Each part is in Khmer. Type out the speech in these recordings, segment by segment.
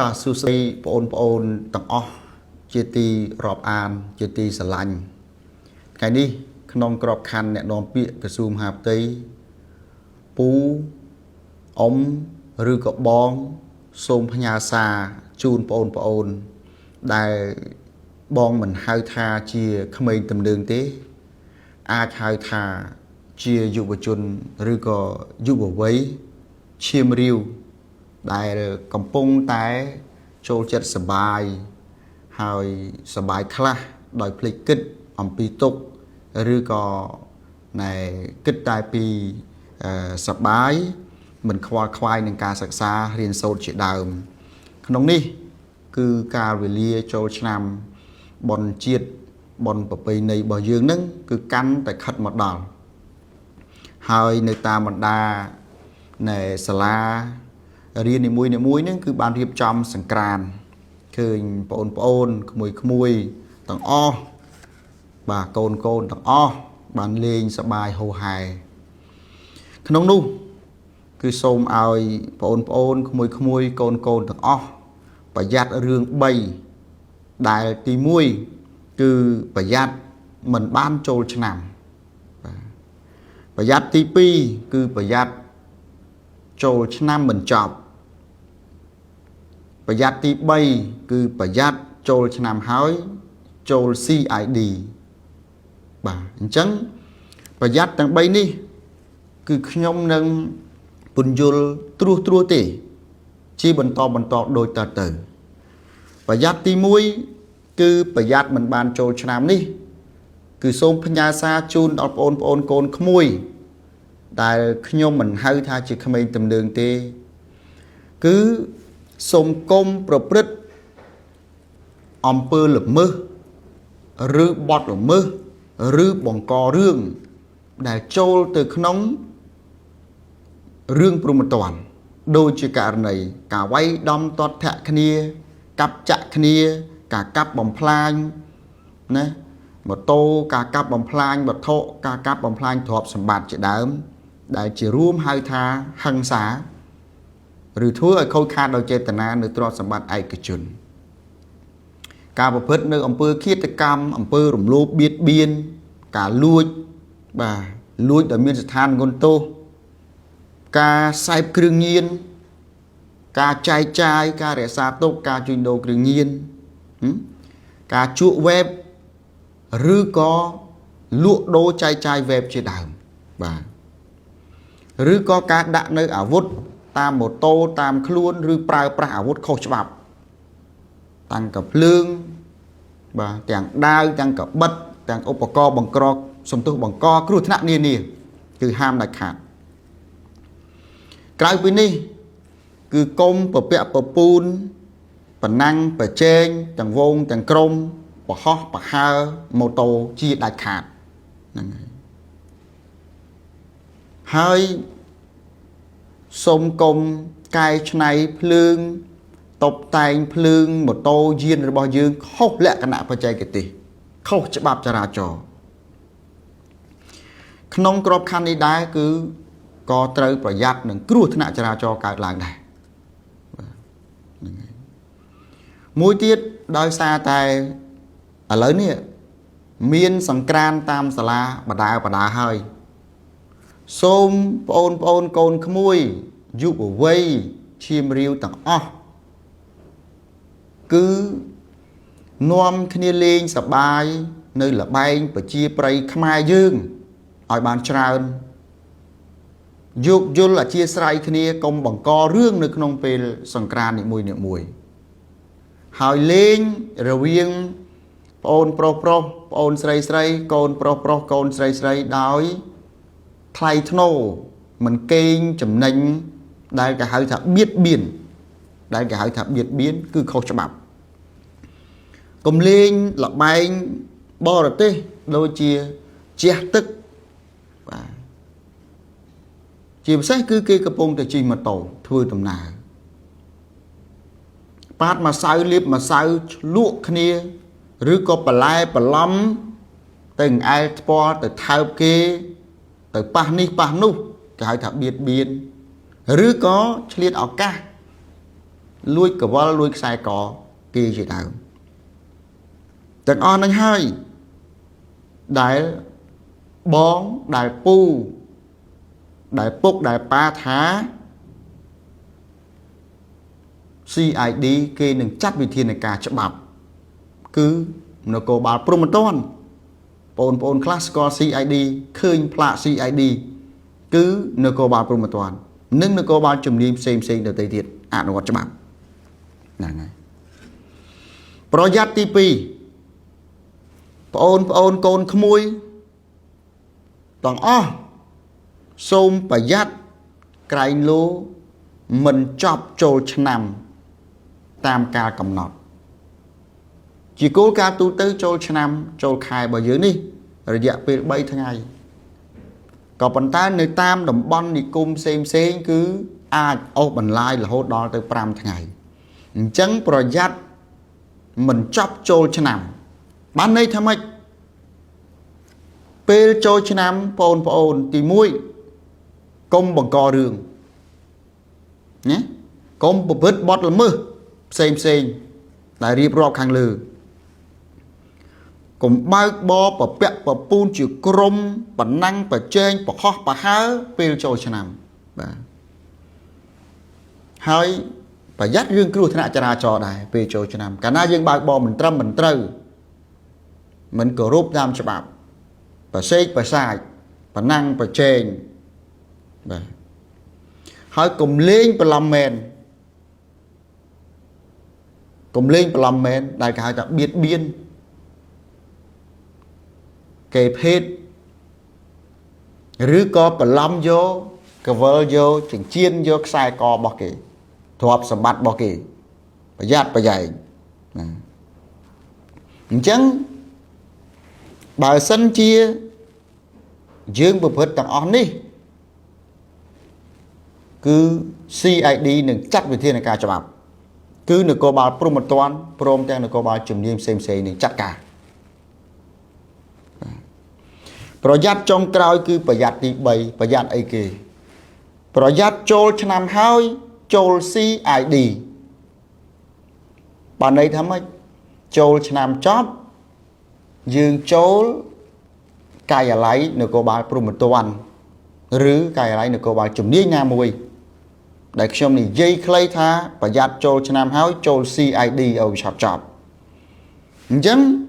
បាទសួស្តីបងប្អូនទាំងអស់ជាទីរាប់អានជាទីស្រឡាញ់ថ្ងៃនេះក្នុងក្របខ័ណ្ឌអ្នកនាំពាក្យក្រសួងមហាផ្ទៃពូអ៊ំឬក៏បងសូមផ្ញើសារជូនបងប្អូនដែលបងមិនហៅថាជាក្មេងទំនើងទេអាចហៅថាជាយុវជនឬក៏យុវវ័យឈាមរាវដែលកំពុងតែចូលចិត្តសបាយហើយសបាយខ្លះដោយភ្លេចគិតអំពីទុក្ខឬក៏ណែគិតតែពីសបាយមិនខ្វល់ខ្វាយនឹងការសិក្សារៀនសូត្រជាដើមក្នុងនេះគឺការវេលាចូលឆ្នាំបុណ្យជាតិបុណ្យប្រពៃណីរបស់យើងនឹងគឺកាន់តែខិតមកដល់ហើយនៅតាមបណ្ដានៃសាលារៀននីមួយហ្នឹងគឺបានរៀបចំសង្ក្រាន្តឃើញបងប្អូនក្មួយទាំងអស់បាទកូនទាំងអស់បានលេងសប្បាយហូរហែក្នុងនោះគឺសូមឲ្យបងប្អូនក្មួយកូនទាំងអស់ប្រយ័ត្នរឿង3ដែលទី1គឺប្រយ័ត្នមិនបានចូលឆ្នាំបាទប្រយ័ត្នទី2គឺប្រយ័ត្នចូលឆ្នាំមិនចប់ប្រយ័ត្នទី3គឺប្រយ័ត្នចូលឆ្នាំហើយចូល CID បាទអញ្ចឹងប្រយ័ត្នទាំង3នេះគឺខ្ញុំនឹងពន្យល់ត្រួសទេជាបន្តដូចតទៅប្រយ័ត្នទី1គឺប្រយ័ត្នមិនបានចូលឆ្នាំនេះគឺសូមផ្ញើសារជូនដល់បងប្អូនកូនក្មួយដែលខ្ញុំមិនហៅថាជាក្មេងទំនើងទេគឺសូមកុំប្រព្រឹត្តអំពើល្មើសឬបទល្មើសឬបង្ករឿងដែលចូលទៅក្នុងរឿងព្រហ្មទណ្ឌដូចជាករណីការវាយដំទាត់ធាក់គ្នាកាប់ចាក់គ្នាការកាប់បំផ្លាញណាម៉ូតូការកាប់បំផ្លាញវត្ថុការកាប់បំផ្លាញទ្រព្យសម្បត្តិជាដើមដែលជារួមហៅថាហិង្សាឬធ្វើឲ្យខូចខាតដោយចេតនានៅទ្រព្យសម្បត្តិឯកជនការប្រព្រឹត្តនៅអំពើឃាតកម្មអំពើរំលោភបៀតបៀនការលួចបាទលួចដោយមានស្ថានងន់ទោសការសេពគ្រឿងញៀនការចែកចាយការរក្សាទុកការជួញដូរគ្រឿងញៀនការជក់វេបឬក៏លក់ដូរចែកចាយវេបជាដើមបាទឬក៏ការដាក់នៅអាវុធតាមម៉ូតូតាមខ្លួនឬប្រើប្រាស់អាវុធខុសច្បាប់តាំងកាភ្លើងបាទទាំងដាវទាំងកាបិតទាំងឧបករណ៍បង្ក្រកសំទុះបង្កគ្រោះថ្នាក់នានាគឺហាមដាច់ខាតក្រៅពីនេះគឺកុំពពាក់ពពូនប្រណាំងប្រជែងទាំងវងទាំងក្រុមបរហោះបហើម៉ូតូជាដាច់ខាតហ្នឹងហើយសូមកុំកែច្នៃភ្លើងតុបតែងភ្លើងម៉ូតូយានរបស់យើងខុសលក្ខណៈបច្ចេកទេសខុសច្បាប់ចរាចរណ៍ក្នុងក្របខ័ណ្ឌនេះដែរគឺក៏ត្រូវប្រយ័ត្ននឹងគ្រោះថ្នាក់ចរាចរណ៍កើតឡើងដែរមួយទៀតដោយសារតែឥឡូវនេះមានសង្ក្រាន្តតាមសាលាបដាហើយសូមបងប្អូនកូនក្មួយយុវវ័យឈាមរាវទាំងអស់គឺនាំគ្នាលេងសប្បាយនៅល្បែងប្រជាប្រិយខ្មែរយើងឲ្យបានច្រើនយោគយល់អធ្យាស្រ័យគ្នាកុំបង្ករឿងនៅក្នុងពេលសង្ក្រាន្តនីមួយហើយលេងរវាងប្អូនប្រុសប្អូនស្រីកូនប្រុសកូនស្រីដោយថ្លៃថ្នូរមិនកេងចំណេញដែលគេហៅថាបៀតបៀនគឺខុសច្បាប់កុំលេងល្បែងបរទេសដូចជាជះទឹកបាទជាពិសេសគឺគេកំពុងតែជិះម៉ូតូធ្វើដំណើរប៉ាតម្សៅលាបម្សៅឆ្លក់គ្នាឬក៏បន្លែបន្លំទៅអែលថ្ពាល់ទៅថើបគេទៅប៉ះនេះប៉ះនោះគេហៅថាបៀតបៀនឬក៏ឆ្លៀតឱកាស lùi cả vợ lùi sai có kỳ chỉ đạo từng on anh hơi đại bón đại pu đại bốc đại ba thá CID kê nâng chắc vì thiên này cả chấp bạp cứ nó có bà promoton bồn class có CID khơi plạ CID cứ nó có bà promoton nâng nó có bà chùm niêm xem được tây thiệt nó có chấp bạp này project TP bồn con khmui toàn xôm bà dắt cái lô mình chọc trôi nằm tam ca cầm nọt chỉ cố ca tu tư trôi nằm trôi khai bao dưới đi rồi dạ về 3 tháng ngày còn bàn tay nơi tam đồng bon đi cung xem cứ ô bằng lai là hốt đó tới 5 tháng ngày chẳng project mình chọc trôi nằm bán đây tham ích bê trôi nằm bồn thì mũi công bằng co đường nhé công bộ vết bọt là mơ xem lại riêng rộp kháng lư cũng bao bó bà bẹt bà pun chịu crom bà năng bà chênh bà khó bà há bê trôi cho nằm hơi bà dắt riêng cứ thế nào cho ra cho này bê trôi cho nằm cả na dương bao bó mình trâm mình trâu mình cổ rúp nam cho bà xếch bà sai bà năng bà chênh hơi cùng lên bà làm mền đại khái đã biết biên kẹp hết rứ có bà lâm vô cà vơ vô chừng chiên vô sai co bó kì thuộc sầm bát bó kì bà giác bà dạy chẳng bà sân chia dương bà phết tặng ón đi cứ CID nâng chắc về thiên này cả cho bạn cứ nửa cô bà promotoan prom tên nửa cô bà chùm niêm xem nâng chắc cả project trong crowd cứ project đi bày project ấy kì project chôl cho năm hai chôl CID bà này thắm ấy chôl cho năm chóp dương chôl cài ở lấy nửa cô bà promotoan rứ cài ở lấy nửa cô bà chùm niêm nhà mùi đại trong này dây clay tha và giặt cho nam háo cho CID ở shop chop chẳng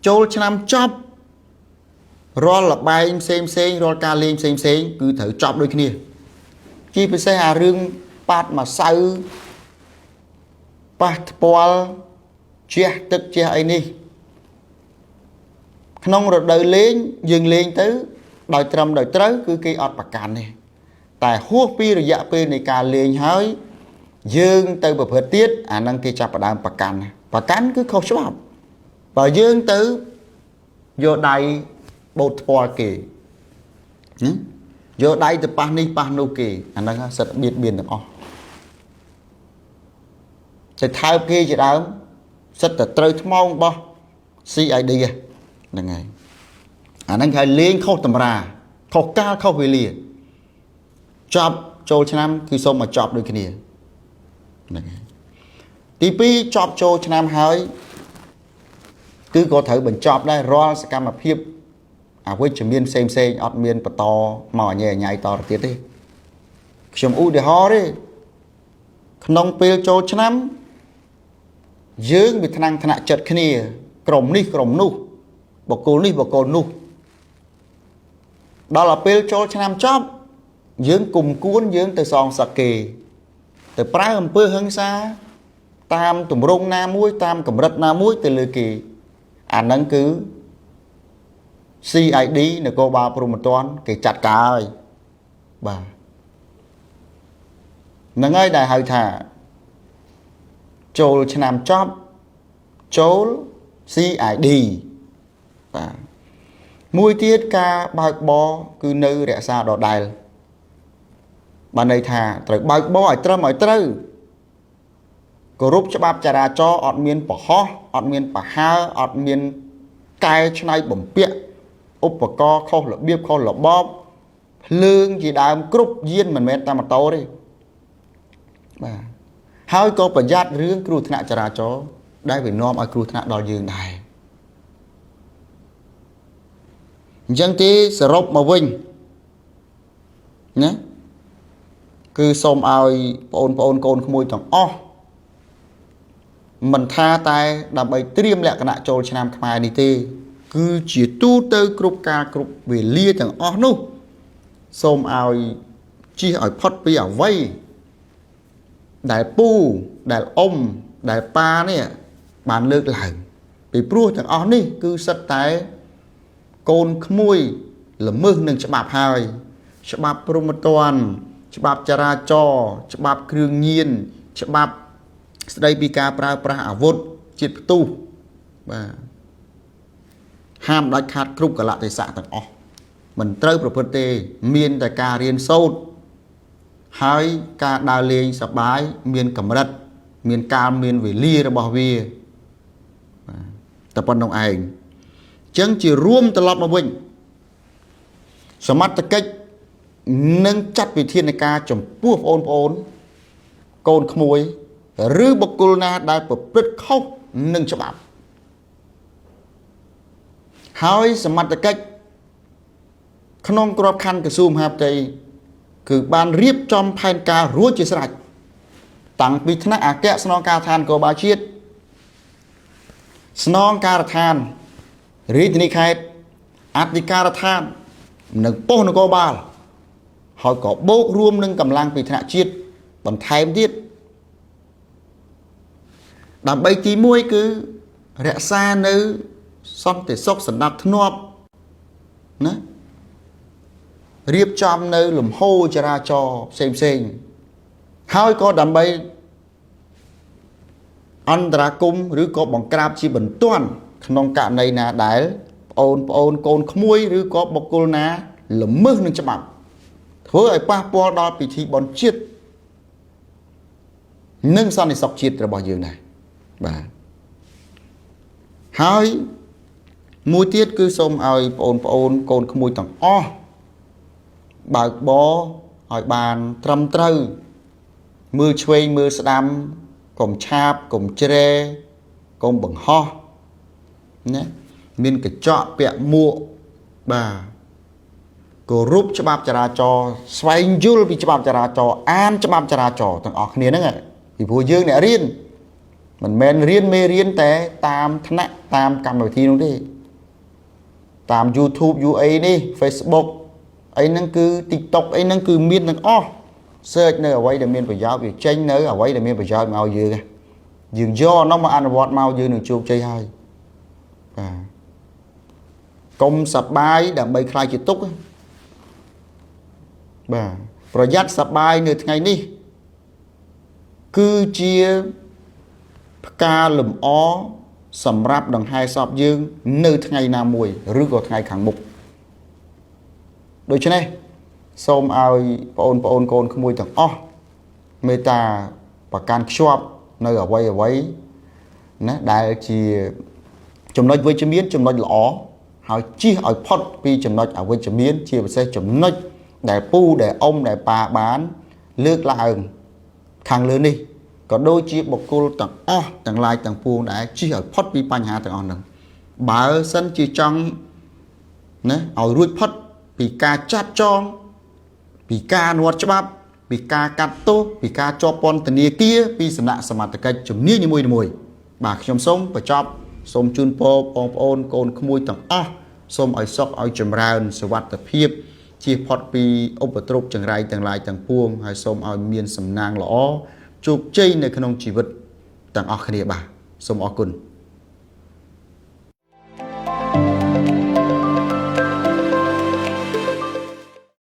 cho nam chop rồi là bài xem rồi ca lên xem cứ thử chop đôi kia khi phải xe hà rương bát mà sao bát poal chia tức chia ấy đi không rồi đời lên dừng lên tới đòi trầm đòi tới cứ cây ọt bạc cạn này tại hút pi rồi dạ pi này cả liền hơi dương từ bậc hợp tiết năng kia chập ở đàm bạc cắn cứ không chấp học và dương từ vô đây bột phò kì vô đây từ panu kì năng sẽ biết biên được thì thay kia chỉ đó rất là trời mong bo CID là ngày năng khai liên không tầm ra không ca không về liền chop cho nămคือส้มมา chop ด้วยគ្នាទី2 chop ចូលឆ្នាំហើយគឺក៏ត្រូវបញ្ចប់ដែររាល់សកម្មភាពអវិជ្ជមានផ្សេងអត់មានបន្តមកញ៉ៃតទៅទៀតទេខ្ញុំឧទាហរណ៍ទេក្នុងពេលចូលឆ្នាំយើងវាថ្នាក់ចិត្តគ្នាក្រុមនេះក្រុមនោះបកគលនេះបកគលនោះដល់ទៅពេលចូលឆ្នាំចប់យើងគុំគួនយើងទៅសងសកេទៅប្រើអំពើហិង្សាតាមទម្រង់ណាមួយតាមកម្រិតណាមួយទៅលើគេអាហ្នឹងគឺ CID នគរបាលព្រហ្មទណ្ឌគេចាត់ការហើយបាទហ្នឹងហើយដែលហៅថាចូលឆ្នាំចប់ចូល CID បាទមួយទៀតការបើកបរគឺនៅរក្សាដដែលបានន័យថាត្រូវបើកបរឲ្យត្រឹមឲ្យត្រូវគោរពច្បាប់ចរាចរណ៍អត់មានប្រហោះអត់មានប្រហើអត់មានកែច្នៃបំពាក់ឧបករណ៍ខុសរបៀបខុសរបបភ្លើងជាដើមគ្រប់យានមិនមែនតែម៉ូតូទេបាទ ហើយក៏ប្រយ័ត្នរឿងគ្រោះថ្នាក់ចរាចរណ៍ដែលវានាំឲ្យគ្រោះថ្នាក់ដល់យើងដែរអញ្ចឹងទេសរុបមកវិញណាគឺសូមឲ្យបងប្អូនកូនក្មួយទាំងអស់មិនថាតែដើម្បីត្រៀមលក្ខណៈចូលឆ្នាំខ្មែរនេះទេគឺជាទូទៅគ្រប់ការគ្រប់វេលាទាំងអស់នោះសូមឲ្យជៀសឲ្យផុតពីអ្វីដែលពូដែលអ៊ំដែលប៉ានេះបានលើកឡើងពីព្រោះទាំងអស់នេះគឺសិតតែកូនក្មួយល្មើសនឹងច្បាប់ហើយច្បាប់ព្រហ្មទណ្ឌច្បាប់ចរាចរណ៍ច្បាប់គ្រឿងញៀនច្បាប់ស្ដីពីការប្រើប្រាស់អាវុធជាតិផ្ទុះបាទហាមដាច់ខាតគ្រប់កលៈទេសៈទាំងអស់មិនត្រូវប្រព្រឹត្តទេមានតែការរៀនសូត្រហើយការដើរលេងសប្បាយមានកម្រិតមានកាលមានវេលារបស់វាតែប៉ុណ្្នឹងឯងអញ្ចឹងជារួមត្រឡប់មកវិញសមត្ថកិច្ចនឹងចាត់វិធានការចំពោះបងប្អូនកូនក្មួយឬបុគ្គលណាដែលប្រព្រឹត្តខុសនឹងច្បាប់ហើយសមត្ថកិច្ចក្នុងក្របខ័ណ្ឌក្រសួងមហាផ្ទៃគឺបានរៀបចំផែនការរួចជាស្រេចតាំងពីថ្នាក់អគ្គស្នងការដ្ឋាននគរបាលជាតិស្នងការដ្ឋានរាជធានីខេត្តអធិការដ្ឋាននិងប៉ុស្តិ៍នគរបាលហើយក៏បូករួមនឹងកម្លាំងពីថ្នាក់ជាតិបន្ថែមទៀតដើម្បីទី1គឺរក្សានៅសន្តិសុខសណ្ដាប់ធ្នាប់ណារៀបចំនៅលំហូរចរាចរណ៍ផ្សេងហើយក៏ដើម្បីអន្តរាគមឬក៏បង្ក្រាបជាបន្ទាន់ក្នុងករណីណាដែលបងប្អូនកូនក្មួយឬក៏បុគ្គលណាល្មើសនឹងច្បាប់ធ្វើឲ្យប៉ះពាល់ដល់ពិធីបុណ្យជាតិនិងសន្តិសុខជាតិរបស់យើងដែរបាទហើយមួយទៀតគឺសូមឲ្យបងប្អូនកូនក្មួយទាំងអស់បើកបរឲ្យបានត្រឹមត្រូវមើលឆ្វេងមើលស្ដាំកុំឆាបកុំជ្រែកុំបង្ហោះណាមានកញ្ចក់ពាក់មួកបាទគោរពច្បាប់ចរាចរណ៍ស្វែងយល់ពីច្បាប់ចរាចរណ៍អានច្បាប់ចរាចរណ៍ទាំងអស់គ្នាហ្នឹងពីព្រោះយើងអ្នករៀនមិនមែនរៀនមេរៀនតែតាមថ្នាក់តាមកម្មវិធីនោះទេតាម YouTube UA នេះ Facebook អីហ្នឹងគឺ TikTok អីហ្នឹងគឺមានទាំងអស់ search នៅអ្វីដែលមានប្រយោជន៍វាចេញនៅអ្វីដែលមានប្រយោជន៍មកឲ្យយើងយើងយកនោះមកអនុវត្តមកយើងនឹងជោគជ័យហើយបាទកុំសប្បាយដើម្បីខ្លាចជាទុក្ខបាទប្រយ័ត្នសប្បាយនៅថ្ងៃនេះគឺជាផ្កាលំអសម្រាប់ដង្ហែសពយើងនៅថ្ងៃណាមួយឬក៏ថ្ងៃខាងមុខដូច្នេះសូមឲ្យបងប្អូនកូនក្មួយទាំងអស់មេត្តាប្រកាន់ខ្ជាប់នៅអ្វីណាដែលជាចំណុចវិជ្ជមានចំណុចល្អហើយជៀសឲ្យផុតពីចំណុចអវិជ្ជមានជាពិសេសចំណុចដែលពូដែលអ៊ំដែលប៉ាបានលើកឡើងខាងលើនេះក៏ដូចជាបុគ្គលទាំងអស់ទាំងឡាយទាំងពួងដែរជៀសឲ្យផុតពីបញ្ហាទាំងអស់ហ្នឹងបើសិនជាចង់ណាឲ្យរួចផុតពីការចាត់ចងពីការអនុវត្តច្បាប់ពីការកាត់ទោសពីការជាប់ពន្ធនាគារពីសំណាក់សមត្ថកិច្ចជំនាញនីមួយៗបាទខ្ញុំសូមបញ្ចប់សូមជូនពរបងប្អូនកូនក្មួយទាំងអស់សូមឲ្យសុខឲ្យចម្រើនសុវត្ថិភាពជៀសផុតពីឧបទ្រពចង្រៃទាំងឡាយទាំងពួងហើយសូមឲ្យមានសំណាងល្អជោគជ័យនៅក្នុងជីវិតទាំងអស់គ្នាបាទសូមអរគុណ